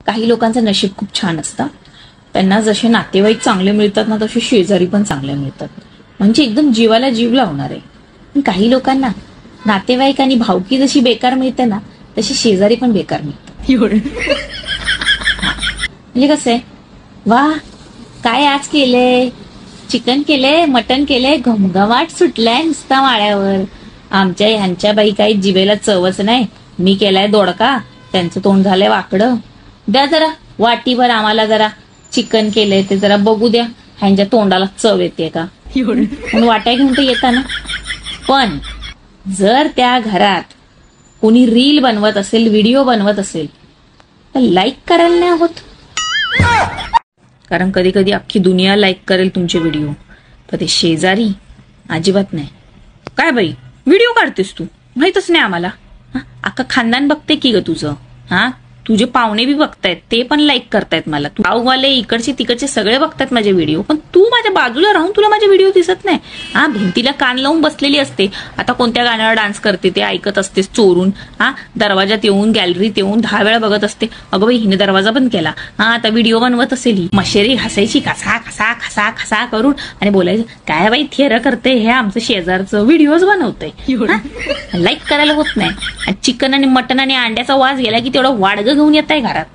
काही लोकांचं नशीब खूप छान असतं. त्यांना जसे नातेवाईक चांगले मिळतात ना, तसे शेजारी पण चांगले मिळतात. म्हणजे एकदम जीवाला जीव लावणार आहे. काही लोकांना नातेवाईक आणि भावकी जशी बेकार मिळते ना, तशी शेजारी पण बेकार मिळतात. म्हणजे कसं आहे, वा काय आज केलंय, चिकन केलंय, मटण केलंय, घमघमाट सुटलाय नुसता माळ्यावर. आमच्या ह्यांच्या बाई काही जिभेला चवच नाही. मी केलाय दोडका, त्यांचं तोंड झालंय वाकडं. द्या जरा वाटीभर आम्हाला जरा चिकन केलंय ते जरा बघू द्या, ह्यांच्या तोंडाला चव येते का म्हणून वाट्या घेऊन तर येता ना. पण जर त्या घरात कोणी रील बनवत असेल, व्हिडिओ बनवत असेल, तर लाईक करायला नाही होत. कारण कधी कधी अख्खी दुनिया लाईक करेल तुमचे व्हिडिओ, पण ते शेजारी अजिबात नाही. काय बाई व्हिडिओ काढतेस तू, माहितच नाही आम्हाला. अख्खा खानदान बघते की ग तुझं. तुझे पाहुणे बी बघतायत, ते पण लाईक करतायत मला. गाववाले इकडचे तिकडचे सगळे बघतायत माझे व्हिडिओ, पण तू माझ्या बाजूला राहून तुला माझे व्हिडिओ दिसत नाही. भिंतीला कान लावून बसलेली असते. आता कोणत्या गाण्यावर डान्स करते ते ऐकत असतेस चोरून. दरवाजात येऊन गॅलरीत येऊन 10 वेळा बघत असते. अगं बाई हिने दरवाजा बंद केला. आता व्हिडिओ बनवत असेल ही. मशेरी घासायची खसा खसा खसा खसा करून आणि बोलायचं काय बाई थेर करते, हे आमचं शेजारचं व्हिडिओज बनवतंय. लाईक करायला होत नाही. चिकन आणि मटन आणि अंड्याचा वास गेला की तेवढं वाडगं घेऊन येत आहे घरात.